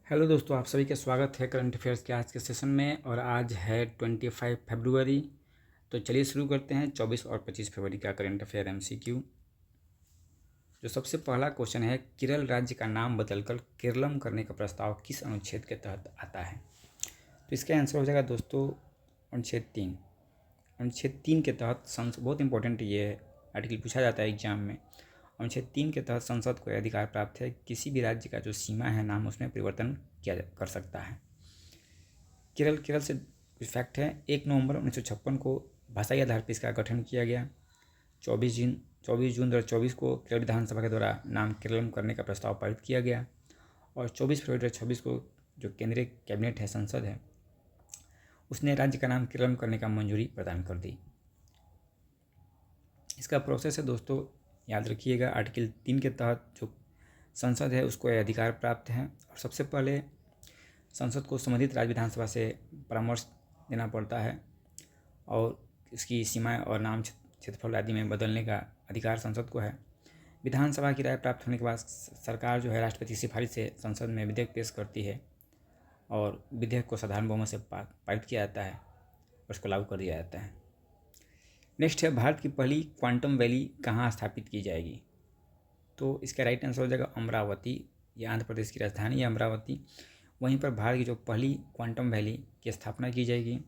Hello दोस्तों, आप सभी का स्वागत है करंट अफेयर्स के आज के सेशन में। और आज है 25 फरवरी। तो चलिए शुरू करते हैं 24 और 25 फरवरी का करंट अफेयर एमसीक्यू। जो सबसे पहला क्वेश्चन है, केरल राज्य का नाम बदलकर केरलम करने का प्रस्ताव किस अनुच्छेद के तहत आता है? तो इसका आंसर हो जाएगा दोस्तों अनुच्छेद 3। अनुच्छेद 3 के तहत बहुत इंपॉर्टेंट ये आर्टिकल पूछा जाता है एग्जाम में। अनुच्छेद 3 के तहत संसद को अधिकार प्राप्त है किसी भी राज्य का जो सीमा है नाम उसमें परिवर्तन कर सकता है। केरल से कुछ फैक्ट है। 1 नवंबर 1956 को भाषाई आधार पर इसका गठन किया गया। 24 जून 2024 को केरल विधानसभा के द्वारा नाम केरलम करने का प्रस्ताव पारित किया गया। और 24 फरवरी 2026 को जो केंद्रीय कैबिनेट है, संसद है, उसने राज्य का नाम केरलम करने का मंजूरी प्रदान कर दी। इसका प्रोसेस है दोस्तों, याद रखिएगा। आर्टिकल 3 के तहत जो संसद है उसको यह अधिकार प्राप्त है और सबसे पहले संसद को संबंधित राज्य विधानसभा से परामर्श देना पड़ता है और इसकी सीमाएं और नाम क्षेत्रफल आदि में बदलने का अधिकार संसद को है। विधानसभा की राय प्राप्त होने के बाद सरकार जो है राष्ट्रपति की सिफारिश से संसद में विधेयक पेश करती है और विधेयक को साधारण बहुमत से पारित किया जाता है और उसको लागू कर दिया जाता है। नेक्स्ट है, भारत की पहली क्वांटम वैली कहाँ स्थापित की जाएगी? तो इसका राइट आंसर हो जाएगा अमरावती। ये आंध्र प्रदेश की राजधानी है अमरावती। वहीं पर भारत की जो पहली क्वांटम वैली की स्थापना की जाएगी।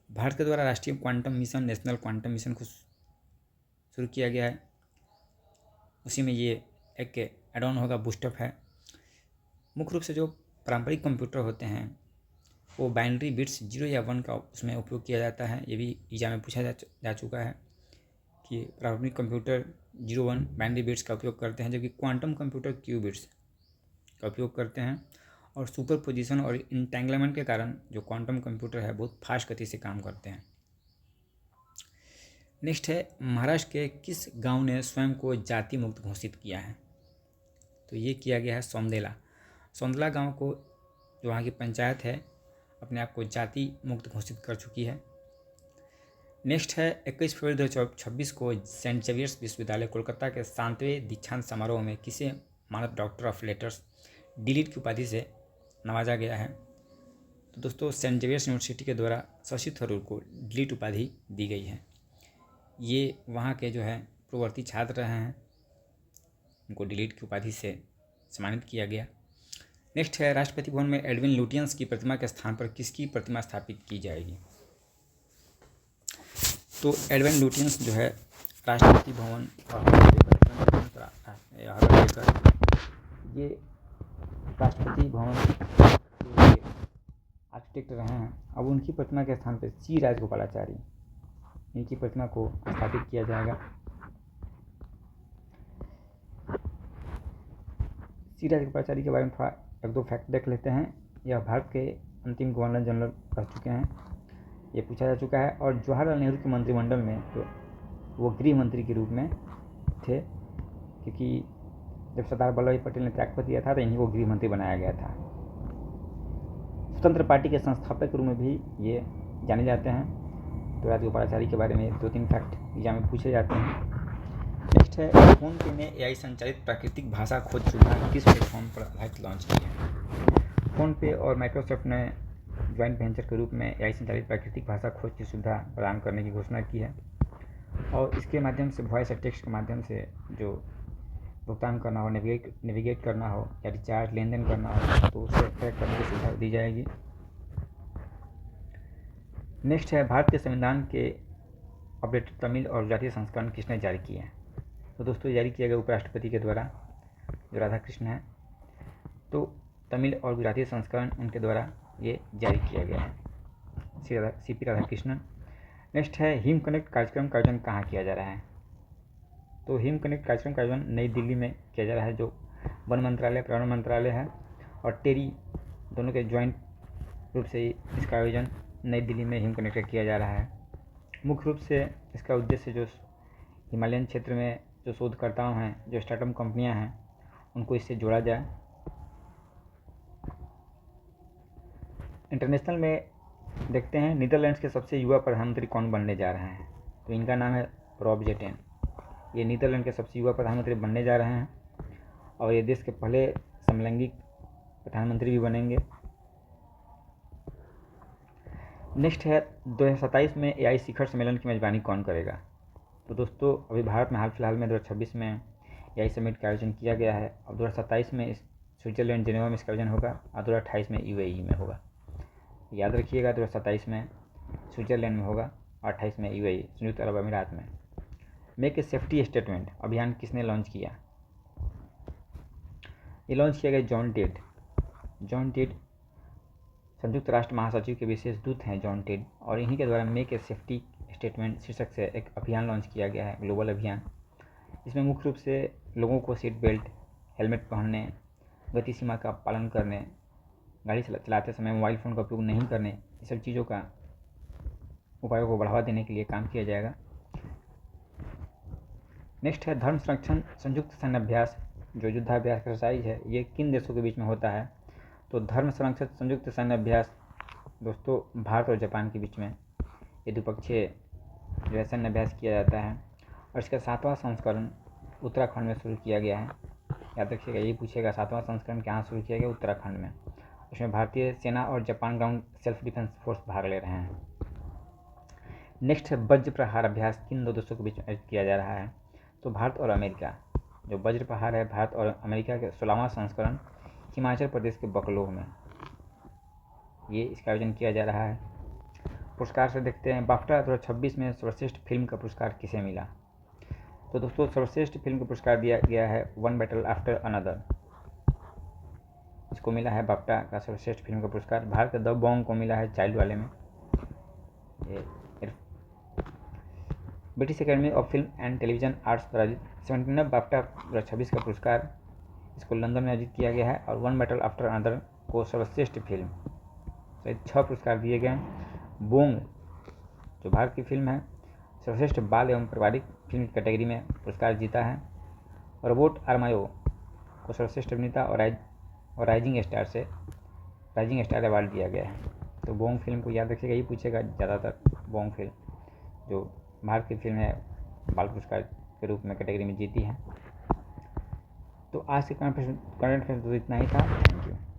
भारत के द्वारा राष्ट्रीय quantum mission, national quantum mission को शुरू किया गया है। उसी में ये एक एड ऑन होगा, बूस्टअप है। मुख्य रूप से जो पारंपरिक कंप्यूटर होते हैं वो बाइनरी बिट्स 0 या 1 का उसमें उपयोग किया जाता है। ये भी एग्जाम में पूछा जा चुका है कि पारंपरिक कंप्यूटर 0-1 बाइनरी बिट्स का उपयोग करते हैं, जबकि क्वांटम कंप्यूटर क्यू बिट्स का उपयोग करते हैं। और सुपर पोजिशन और इंटेंगलमेंट के कारण जो क्वांटम कंप्यूटर है बहुत फास्ट गति से काम करते हैं। नेक्स्ट है, महाराष्ट्र के किस गांव ने स्वयं को जाति मुक्त घोषित किया है? तो ये किया गया है सौंदेला। सौंदला गांव को जो वहाँ की पंचायत है अपने आप को जाति मुक्त घोषित कर चुकी है। नेक्स्ट है, 21 फरवरी 2026 को सेंट जेवियर्स विश्वविद्यालय कोलकाता के 7वें दीक्षांत समारोह में किसे मानद डॉक्टर ऑफ लेटर्स डीलिट की उपाधि से नवाजा गया है? तो दोस्तों सेंट जेवियर्स यूनिवर्सिटी के द्वारा शशि थरूर को डीलिट उपाधि दी गई है। ये वहाँ के जो है पूर्ववर्ती छात्र रहे हैं, उनको डीलिट की उपाधि से सम्मानित किया गया। नेक्स्ट है, राष्ट्रपति भवन में एडविन लुटियंस की प्रतिमा के स्थान पर किसकी प्रतिमा स्थापित की जाएगी? तो एडविन लुटियंस जो है राष्ट्रपति भवन ये राष्ट्रपति भवन के आर्किटेक्ट रहे हैं। अब उनकी प्रतिमा के स्थान पर सी राजगोपालाचारी, इनकी प्रतिमा को स्थापित किया जाएगा। सी राजगोपालाचारी के बारे में थोड़ा 1-2 फैक्ट देख लेते हैं। यह भारत के अंतिम गवर्नर जनरल रह चुके हैं, ये पूछा जा चुका है। और जवाहरलाल नेहरू के मंत्रिमंडल में तो वो गृह मंत्री के रूप में थे, क्योंकि जब सरदार वल्लभ भाई पटेल ने त्यागपत्र दिया था तो इन्हीं को गृह मंत्री बनाया गया था। स्वतंत्र पार्टी के संस्थापक के रूप में भी ये जाने जाते हैं। तो राजगोपालाचारी के बारे में 2-3 फैक्ट एग्जाम में पूछे जाते हैं। नेक्स्ट है, फोनपे ने एआई संचालित प्राकृतिक भाषा खोज सुविधा किस प्लेटफॉर्म पर आधारित लॉन्च की है? फोनपे और माइक्रोसॉफ्ट ने ज्वाइंट वेंचर के रूप में एआई संचालित प्राकृतिक भाषा खोज की सुविधा प्रदान करने की घोषणा की है। और इसके माध्यम से वॉइस और टेक्स्ट के माध्यम से जो भुगतान करना हो, नेविगेट करना हो या रिचार्ज लेन देन करना हो तो उसे ट्रैक करने की सुविधा दी जाएगी। नेक्स्ट है, भारत के संविधान के अपडेटेड तमिल और गुजराती संस्करण किसने जारी किए हैं? तो दोस्तों जारी किया गया उपराष्ट्रपति के द्वारा, जो राधाकृष्ण है। तो तमिल और गुजराती संस्करण उनके द्वारा ये जारी किया गया है, सीपी राधाकृष्णन। नेक्स्ट है, हिम कनेक्ट कार्यक्रम का आयोजन कहाँ किया जा रहा है? तो हिम कनेक्ट कार्यक्रम का आयोजन नई दिल्ली में किया जा रहा है, जो वन मंत्रालय, पर्यावरण मंत्रालय है और टेरी दोनों के ज्वाइंट रूप से इसका आयोजन नई दिल्ली में हिम कनेक्ट किया जा रहा है। मुख्य रूप से इसका उद्देश्य जो हिमालयन क्षेत्र में जो शोधकर्ताओं हैं, जो स्टार्टअप कंपनियां हैं, उनको इससे जोड़ा जाए। इंटरनेशनल में देखते हैं, नीदरलैंड्स के सबसे युवा प्रधानमंत्री कौन बनने जा रहे हैं? तो इनका नाम है रॉब जेटेन। ये नीदरलैंड के सबसे युवा प्रधानमंत्री बनने जा रहे हैं और ये देश के पहले समलैंगिक प्रधानमंत्री भी बनेंगे। नेक्स्ट है 2027 में AI शिखर सम्मेलन की मेजबानी कौन करेगा। तो दोस्तों अभी भारत में हाल फिलहाल में 2026 में AI समिट का आयोजन किया गया है। अब 2027 में स्विट्जरलैंड जेनेवा में इसका आयोजन होगा और 2028 में UAE में होगा। याद रखिएगा 2027 में स्विट्जरलैंड में होगा और 28 में UAE संयुक्त अरब अमीरात में। मेक ए सेफ्टी स्टेटमेंट अभियान किसने लॉन्च किया। ये लॉन्च किया गया जॉन टेड संयुक्त राष्ट्र महासचिव के विशेष दूत हैं जॉन टेड, और इन्हीं के द्वारा मेक ए सेफ्टी स्टेटमेंट शीर्षक से एक अभियान लॉन्च किया गया है, ग्लोबल अभियान। इसमें मुख्य रूप से लोगों को सीट बेल्ट, हेलमेट पहनने, गति सीमा का पालन करने, गाड़ी चलाते समय मोबाइल फ़ोन का उपयोग नहीं करने, ये सब चीज़ों का उपायों को बढ़ावा देने के लिए काम किया जाएगा। नेक्स्ट है धर्म संरक्षण संयुक्त सैन्य अभ्यास, जो युद्धाभ्यास एक्सरसाइज है, ये किन देशों के बीच में होता है। तो धर्म संरक्षण संयुक्त सैन्य अभ्यास दोस्तों भारत और जापान के बीच में ये द्विपक्षीय जो है सैन्य अभ्यास किया जाता है, और इसका 7वां संस्करण उत्तराखंड में शुरू किया गया है। याद रखिएगा, यही पूछेगा 7वां संस्करण कहाँ शुरू किया गया, उत्तराखंड में। उसमें भारतीय सेना और Japan ground self defence force भाग ले रहे हैं। नेक्स्ट है वज्र प्रहार अभ्यास किन दो देशों के बीच में आयोजित किया जा रहा है। तो भारत और अमेरिका। जो वज्र प्रहार है भारत और अमेरिका के 16वां संस्करण हिमाचल प्रदेश के बकलोह में ये इसका आयोजन किया जा रहा है। पुरस्कार से देखते हैं, बाफ्टा 2026 में सर्वश्रेष्ठ फिल्म का पुरस्कार किसे मिला। तो दोस्तों सर्वश्रेष्ठ फिल्म का पुरस्कार दिया गया है वन बैटल आफ्टर अनदर, इसको मिला है बाफ्टा का सर्वश्रेष्ठ फिल्म का पुरस्कार। भारत के द बॉन्ग को मिला है चाइल्ड वाले में। British academy of film and television arts द्वारा 79 बाफ्टा 2026 का पुरस्कार इसको लंदन में आयोजित किया गया है, और वन बैटल आफ्टर अनदर को सर्वश्रेष्ठ फिल्म सहित 6 पुरस्कार दिए गए। बोंग जो भारत की फिल्म है सर्वश्रेष्ठ बाल एवं पारिवारिक फिल्म की कैटेगरी में पुरस्कार जीता है। रोबोट आर्मायो को सर्वश्रेष्ठ अभिनेता और राइजिंग स्टार अवार्ड दिया गया है। तो बोंग फिल्म को याद रखिएगा, यही पूछेगा ज़्यादातर। बोंग फिल्म जो भारत की फिल्म है बाल पुरस्कार के रूप में कैटेगरी में जीती है। तो आज के करंट अफेयर्स तो इतना ही था। Thank you.